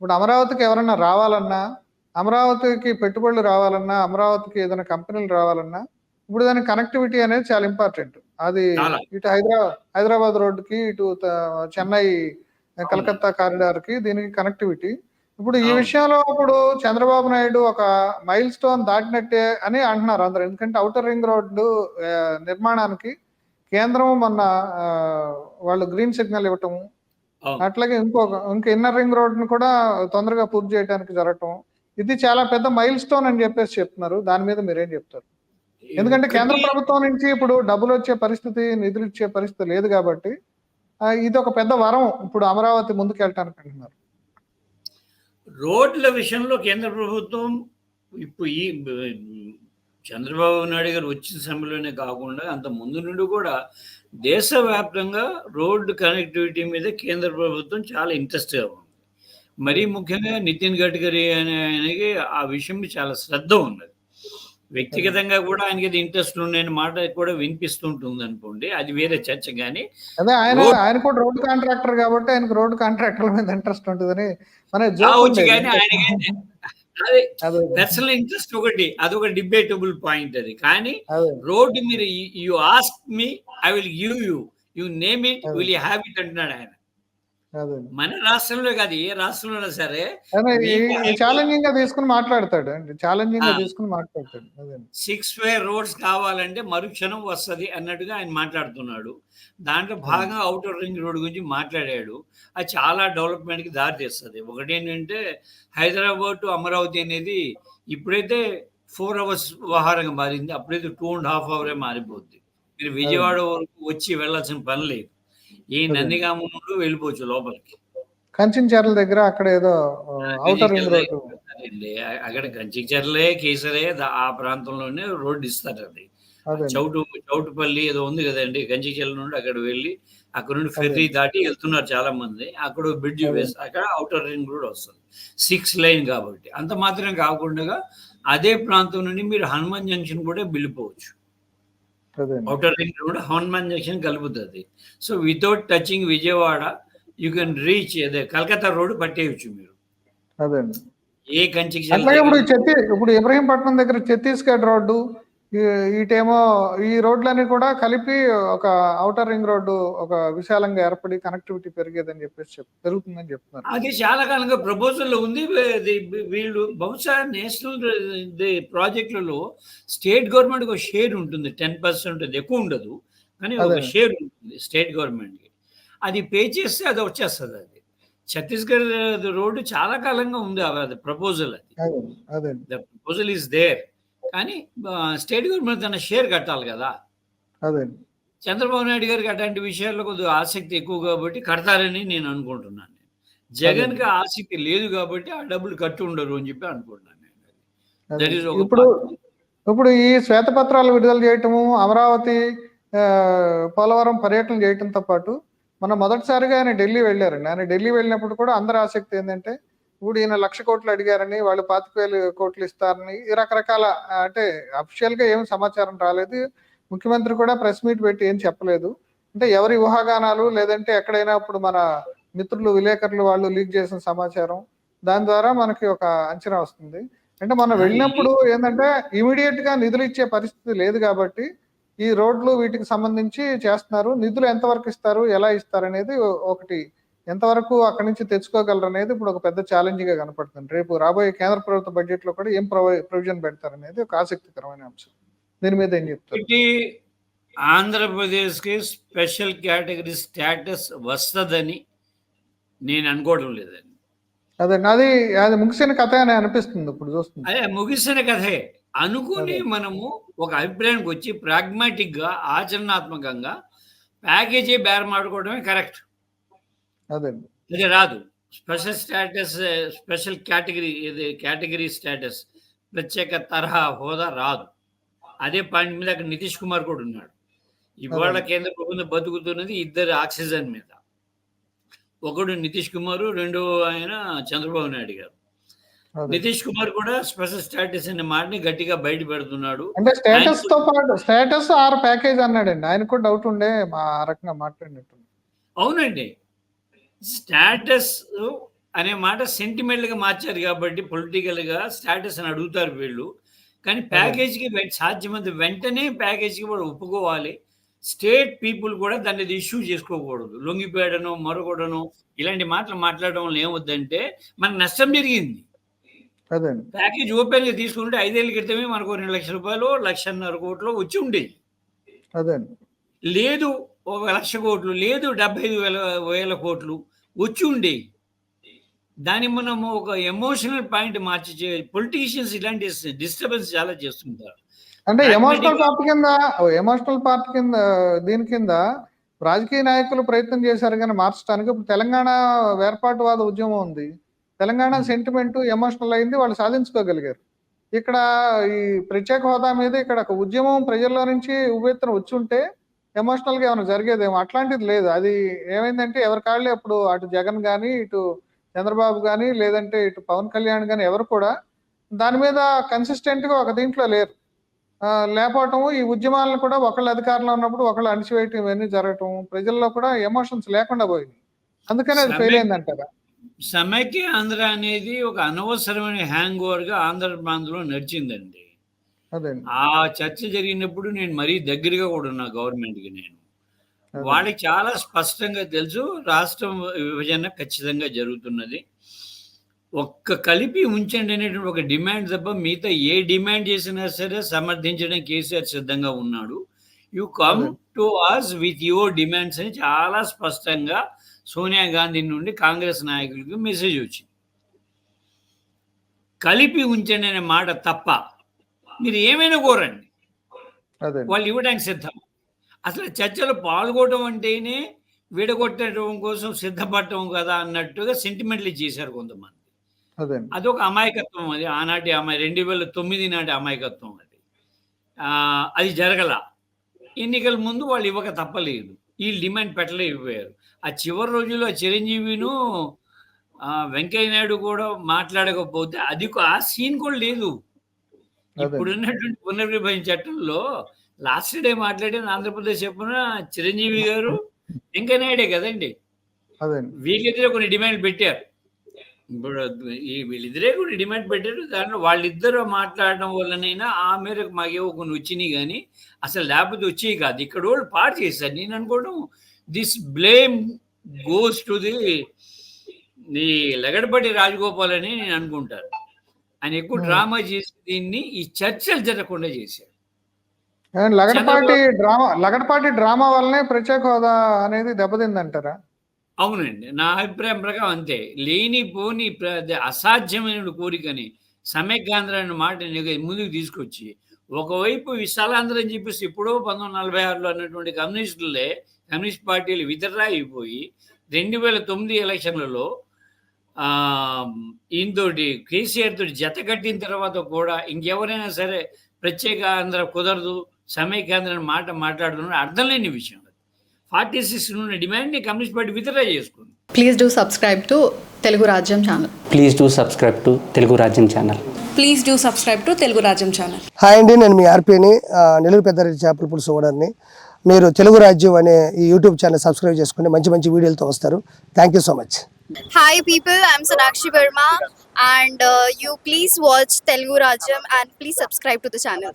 ఇప్పుడు అమరావతికి ఎవరన్నా రావాలన్నా, అమరావతికి పెట్టుబడులు రావాలన్నా, అమరావతికి ఏదైనా కంపెనీలు రావాలన్నా, ఇప్పుడు దానికి కనెక్టివిటీ అనేది చాలా ఇంపార్టెంట్. అది చాలా ఇటు హైదరాబాద్ రోడ్డుకి, ఇటు చెన్నై, అవును కలకత్తా కారిడార్‌కి దీనికి కనెక్టివిటీ. ఇప్పుడు ఈ అవును విషయంలో ఇప్పుడు చంద్రబాబు నాయుడు ఒక మైల్ స్టోన్ దాటినట్టే అని అంటున్నారు అందరూ. ఎందుకంటే ఔటర్ రింగ్ రోడ్డు నిర్మాణానికి కేంద్రం మొన్న వాళ్ళు గ్రీన్ సిగ్నల్ ఇవ్వటము, అవును అట్లాగే ఇంక ఇన్నర్ రింగ్ రోడ్‌ని కూడా తొందరగా పూర్తి చేయడానికి జరగటం. ఇది చాలా పెద్ద మైల్ స్టోన్ అని చెప్పేసి చెప్తున్నారు. దాని మీద మీరేం చెప్తారు? ఎందుకంటే కేంద్ర ఒకటి ప్రభుత్వం నుంచి ఇప్పుడు డబ్బులొచ్చే పరిస్థితి, నిధులిచ్చే పరిస్థితి లేదు కాబట్టి ఇదొక పెద్ద వరం ఇప్పుడు అమరావతి ముందుకెళ్ళటానికి అంటున్నారు. రోడ్ల విషయంలో కేంద్ర ప్రభుత్వం ఇప్పుడు ఈ చంద్రబాబు నాయుడు గారు వచ్చిన సమయంలోనే కాకుండా అంత ముందు నుండి కూడా దేశవ్యాప్తంగా రోడ్డు కనెక్టివిటీ మీద కేంద్ర ప్రభుత్వం చాలా ఇంట్రెస్ట్గా ఉంది. మరీ ముఖ్యంగా నితిన్ గడ్కరీ అనే ఆయనకి ఆ విషయం చాలా శ్రద్ధ ఉన్నది. వ్యక్తిగతంగా కూడా ఆయనకి ఇంట్రెస్ట్ ఉండే మాట కూడా వినిపిస్తుంటుంది అనుకోండి, అది వేరే చర్చ. కానీ అదే ఆయన కూడా రోడ్డు కాంట్రాక్టర్ కాబట్టి ఆయనకు రోడ్డు కాంట్రాక్టర్ల మీద ఇంట్రెస్ట్ ఉంటుందని మన జోక్ కావచ్చు. ఉండేది. కానీ ఆయనకైతే అదే పర్సనల్ ఇంట్రెస్ట్ ఒకటి, అదొక డిబేటబుల్ పాయింట్ అది. కానీ రోడ్డు మీరు you ask me, I will give you, you name it, will you have it అంటున్నాడు ఆయన. మన రాష్ట్రంలో కాదు, ఏ రాష్ట్రంలో సరే ఛాలెంజింగ్ గా తీసుకుని మాట్లాడతాడు అండి. ఛాలెంజింగ్ గా తీసుకుని మాట్లాడతాడు. 6 way రోడ్స్ కావాలంటే మరుక్షణం వస్తుంది అన్నట్టుగా ఆయన మాట్లాడుతున్నాడు. దాంట్లో భాగంగా ఔటర్ రింగ్ రోడ్ గురించి మాట్లాడాడు. అది చాలా డెవలప్మెంట్కి దారి తీస్తుంది. ఒకటి ఏంటంటే హైదరాబాద్ టు అమరావతి అనేది ఇప్పుడైతే 4 hours వ్యవహారంగా మారింది. అప్పుడైతే 2.5 hours మారిపోద్ది. మీరు విజయవాడ వరకు వచ్చి వెళ్ళాల్సిన పని లేదు. ఈ నందిగామ నుండి వెళ్ళిపోవచ్చు లోపలికి. కంచిన్చర్ల దగ్గర అక్కడ ఏదో ఔటర్ రింగ్ రోడ్, అక్కడ కంచిచర్లే, కేసరే ఆ ప్రాంతంలోనే రోడ్డు ఇస్తారు. అది చౌటుపల్లి ఏదో ఉంది కదండి, కంచిచర్ల నుండి అక్కడ వెళ్ళి అక్కడ నుండి ఫెర్రీ దాటి వెళ్తున్నారు చాలా మంది. అక్కడ బ్రిడ్జ్ వేసి అక్కడ ఔటర్ రింగ్ రోడ్ వస్తుంది, 6 lane కాబట్టి. అంత మాత్రం కాకుండా అదే ప్రాంతం నుండి మీరు హనుమాన్ జంక్షన్ కూడా వెళ్ళిపోవచ్చు. Outer ring road Hanuman junction కలుపుతుంది. So without touching Vijayawada you can reach Calcutta road పట్టేయచ్చు మీరు. అదండి ఏ కంచికి ఇప్పుడు ఇబ్రహీంపట్నం దగ్గర ఛత్తీస్గఢ్ రోడ్డు, ఇటేమో ఈ రోడ్లన్నీ కూడా కలిపి ఒక ఔటర్ రింగ్ రోడ్డు ఒక విశాలంగా ఏర్పడి కనెక్టివిటీ పెరిగేదని చెప్పేసి పెరుగుతుందని చెప్తున్నారు. అది చాలా కాలంగా ప్రపోజల్లో ఉంది. వీళ్ళు బహుశా నేషనల్ ప్రాజెక్టులలో స్టేట్ గవర్నమెంట్ ఒక షేర్ ఉంటుంది, 10%, అది ఎక్కువ ఉండదు కానీ ఒక షేర్ ఉంటుంది స్టేట్ గవర్నమెంట్కి. అది పే చేస్తే అది వచ్చేస్తుంది. అది ఛత్తీస్గఢ్ రోడ్డు చాలా కాలంగా ఉంది అది ప్రపోజల్. అది ద ప్రపోజల్ ఈస్ దేర్. కానీ స్టేట్ గవర్నమెంట్ తన షేర్ కట్టాలి కదా. చంద్రబాబు నాయుడు గారికి అట్లాంటి విషయాల్లో కొద్దిగా ఆసక్తి ఎక్కువ కాబట్టి కడతారని నేను అనుకుంటున్నాను. జగన్కి ఆసక్తి లేదు కాబట్టి ఆ డబ్బులు కట్టి ఉండరు అని చెప్పి అనుకుంటున్నాను. ఇప్పుడు ఈ శ్వేతపత్రాలు విడుదల చేయటము, అమరావతి పోలవరం పర్యటన చేయటంతో పాటు మన మొదటిసారిగా ఆయన ఢిల్లీ వెళ్ళారండి. ఆయన ఢిల్లీ వెళ్ళినప్పుడు కూడా అందరి ఆసక్తి ఏంటంటే ఇప్పుడు ఈయన 1,00,000 కోట్లు అడిగారని, వాళ్ళు 25,000 కోట్లు ఇస్తారని, ఈ రకరకాల, అంటే అఫిషియల్ గా ఏమి సమాచారం రాలేదు. ముఖ్యమంత్రి కూడా ప్రెస్ మీట్ పెట్టి ఏం చెప్పలేదు. అంటే ఎవరి ఊహాగానాలు, లేదంటే ఎక్కడైనా ఇప్పుడు మన మిత్రులు విలేకరులు వాళ్ళు లీక్ చేసిన సమాచారం, దాని ద్వారా మనకి ఒక అంచనా వస్తుంది. అంటే మనం వెళ్ళినప్పుడు ఏంటంటే ఇమీడియట్ గా నిధులు ఇచ్చే పరిస్థితి లేదు కాబట్టి ఈ రోడ్లు వీటికి సంబంధించి చేస్తున్నారు. నిధులు ఎంతవరకు ఇస్తారు, ఎలా ఇస్తారు అనేది ఒకటి, ఎంతవరకు అక్కడి నుంచి తెచ్చుకోగలరు అనేది ఇప్పుడు ఒక పెద్ద ఛాలెంజ్ గా కనపడుతుంది. రేపు రాబోయే కేంద్ర ప్రభుత్వ బడ్జెట్ లో కూడా ఏం ప్రొవిజన్ పెడతారు అనేది ఒక ఆసక్తికరమైన అంశం. దీని మీద ఏం చెప్తారు? ఆంధ్రప్రదేశ్ కి స్పెషల్ కేటగిరీ స్టేటస్ వస్తుందని నేను అనుకోవడం లేదండి. అది ముగిసిన కథ అని అనిపిస్తుంది ఇప్పుడు చూస్తుంది. అదే ముగిసిన కథే అనుకుని మనము ఒక అభిప్రాయానికి వచ్చి ప్రాగ్మాటిక్ గా, ఆచరణాత్మకంగా ప్యాకేజీ బేరమాడుకోవడమే కరెక్ట్. అది రాదు. Special status, special category status, ప్రత్యేక తరహా హోదా రాదు. అదే పాయింట్ మీద అక్కడ నితీష్ కుమార్ కూడా ఉన్నాడు. ఇవాళ కేంద్ర ప్రభుత్వం బతుకుతున్నది ఇద్దరు ఆక్సిజన్ మీద. ఒకడు నితీష్ కుమార్, రెండో ఆయన చంద్రబాబు నాయుడు గారు. నితీష్ కుమార్ కూడా స్పెషల్ స్టేటస్ అనే మాటని గట్టిగా బయట పెడుతున్నాడు. అంటే స్టేటస్ తో పాటు స్టేటస్ ఆర్ ప్యాకేజ్ అన్నాడండి. ఆయన కూడా డౌట్ ఉండే ఆ రకంగా మాట్లాడినట్టు. అవునండి, స్టేటస్ అనే మాట సెంటిమెంట్‌గా మార్చారు కాబట్టి పొలిటికల్‌గా స్టేటస్ అని అడుగుతారు వీళ్ళు. కానీ ప్యాకేజ్‌కి సాధ్యమైనంత వెంటనే ప్యాకేజ్‌కి కూడా ఒప్పుకోవాలి. స్టేట్ పీపుల్ కూడా దాన్ని ఇష్యూ చేసుకోకూడదు. లొంగిపోయాడనో, మరొకడనో ఇలాంటి మాటలు మాట్లాడడం వల్ల ఏమవుద్దంటే మనకు నష్టం జరిగింది. అదండి. ప్యాకేజ్ ఓపెన్‌గా తీసుకుంటే 5 ఏళ్ల క్రితమే మనకు రూ. 2,00,000 1,50,000 వచ్చుండేది. అదండి. లేదు ఒక 1,00,000 లేదు 75,000 కోట్లు వచ్చుండేయి. దాన్ని మనము ఒక ఎమోషనల్ పాయింట్ మార్చి పొలిటీషియన్స్ ఇలాంటి డిస్టర్బెన్స్ చాలా చేస్తుంటారు. అంటే ప్రాగ్మాటిక్‌గా ఎమోషనల్ పార్ట్ కింద దీని కింద రాజకీయ నాయకులు ప్రయత్నం చేశారు గానీ మార్చడానికి. ఇప్పుడు తెలంగాణ వేర్పాటువాద ఉద్యమం ఉంది. తెలంగాణ హ్మ్. సెంటిమెంట్ ఎమోషనల్ అయింది. వాళ్ళు సాధించుకోగలిగారు. ఇక్కడ ఈ ప్రత్యేక హోదా మీద ఇక్కడ ఒక ఉద్యమం ప్రజల్లో నుంచి ఉవ్వెత్తున వచ్చుంటే ఎమోషనల్‌గా ఏమైనా జరిగేదేమో. అట్లాంటిది లేదు. అది ఏమైందంటే ఎవరి కాళ్ళే అప్పుడు అటు జగన్ గాని, ఇటు చంద్రబాబు గాని, లేదంటే ఇటు పవన్ కళ్యాణ్ గాని ఎవరు కూడా దాని మీద కన్సిస్టెంట్‌గా ఒక దీంట్లో లేరు. లేపోవటము, ఈ ఉద్యమాలను కూడా ఒకళ్ళు అధికారంలో ఉన్నప్పుడు ఒకళ్ళు అణిచివేయటం ఇవన్నీ జరగటం, ప్రజల్లో కూడా ఎమోషన్స్ లేకుండా పోయినాయి. అందుకనే అది ఫెయిల్ సమైక్య అయిందంటారా? సమైక్య ఆంధ్ర అనేది ఒక అనవసరమైన హ్యాంగ్ ఓవర్‌గా ఆంధ్రలో నడిచిందండి. అదండి. ఆ చర్చ జరిగినప్పుడు నేను మరీ దగ్గరగా కూడా ఉన్నా గవర్నమెంట్‌కి నేను. అదే. వాళ్ళకి చాలా స్పష్టంగా తెలుసు రాష్ట్రం విభజన ఖచ్చితంగా జరుగుతున్నది. కలిపి ఉంచండి అనేటువంటి ఒక డిమాండ్ తప్ప మిగతా ఏ డిమాండ్ చేసినా సరే సమర్థించడానికి కేసీఆర్ సిద్ధంగా ఉన్నాడు. యూ కమ్ అదే. To us with your demands అని చాలా స్పష్టంగా సోనియా గాంధీ నుండి కాంగ్రెస్ నాయకులకు మెసేజ్ వచ్చింది. కలిపి ఉంచండి అనే మాట తప్ప మీరు ఏమైనా కోరండి. అదండి. వాళ్ళు ఇవ్వడానికి సిద్ధం. అసలు చర్చలో పాల్గొనడం అంటేనే విడగొట్టడం కోసం సిద్ధపడటం కదా అన్నట్టుగా సెంటిమెంటలీ చేశారు కొంతమంది. అదండి. అదొక అమాయకత్వం అది. ఆనాటి 2009 నాటి అమాయకత్వం అది. అది జరగల. ఎన్నికల ముందు వాళ్ళు ఇవ్వక తప్పలేదు. ఈళ్ళు డిమాండ్ పెట్టలేకపోయారు. ఆ చివరి రోజుల్లో చిరంజీవిను వెంకయ్య నాయుడు కూడా మాట్లాడకపోతే ఆ సీన్ కూడా లేదు. అదండి. ఇప్పుడున్నటువంటి పునర్విభజన చట్టంలో లాస్ట్ డే మాట్లాడిన ఆంధ్రప్రదేశ్ చెప్పున చిరంజీవి గారు, వెంకయ్య నాయుడే కదండీ! అదండి. వీళ్ళిద్దరే కొన్ని డిమాండ్‌లు పెట్టారు. ఇప్పుడు వీళ్ళిద్దరే కొన్ని డిమాండ్ పెట్టారు. దాంట్లో వాళ్ళిద్దరూ మాట్లాడడం వల్లనైనా ఆ మేరకు మాకేవో కొన్ని వచ్చినియి గానీ, అసలు లేకపోతే వచ్చేయి కాదు. ఇక్కడోళ్ళు పాడు చేశారు. నేను అనుకోవడం దిస్ బ్లేమ్ గోస్ టు ఈ లగడపాటి రాజగోపాల్ అని నేను అనుకుంటాను. ఆయన ఎక్కువ డ్రామా చేసి దీన్ని ఈ చర్చలు జరగకుండా చేశారు. లగడపాటి డ్రామా వల్లనే ప్రత్యేక హోదా అనేది దెబ్బతిందంటారా? అవునండి. నా అభిప్రాయం ప్రకారం అంతే. లేనిపోని అసాధ్యమైన కోరికని సమైక్యాంధ్ర అనే మాట ముందుకు తీసుకొచ్చి, ఒకవైపు విశాలాంధ్ర అని చెప్పేసి ఎప్పుడో 1946లో అన్నటువంటి కమ్యూనిస్ట్ పార్టీలు విత్‌డ్రా అయిపోయి 2009 ఎలక్షన్‌లలో ఈయనతోటి కేసీఆర్ తోటి జత కట్టిన తర్వాత కూడా ఇంకెవరైనా సరే ప్రత్యేక ఆంధ్ర కుదరదు, సమైక్యాంధ్ర అనే మాట మాట్లాడుతున్నారు అర్థం లేని విషయం. 46 ఉన్న డిమాండ్‌ని కమ్యూనిస్ట్ పార్టీ విత్‌డ్రా చేసుకుంది. Please do subscribe to Telugu Rajyam channel. Please do subscribe to Telugu Rajyam channel. Please do subscribe to Telugu Rajyam channel. Hi అండి, నేను మీ ఆర్పీని, నెల్లూరు పెద్దారెడ్డి చేపల పులుసు ఓనర్ని. మీరు తెలుగు రాజ్యం అనే ఈ యూట్యూబ్ ఛానల్ సబ్స్క్రైబ్ చేసుకుని మంచి మంచి వీడియోలతో వస్తారు. Thank you so much. Hi people, I'm Sonakshi Verma and you please watch Telugu Rajyam and please subscribe to the channel.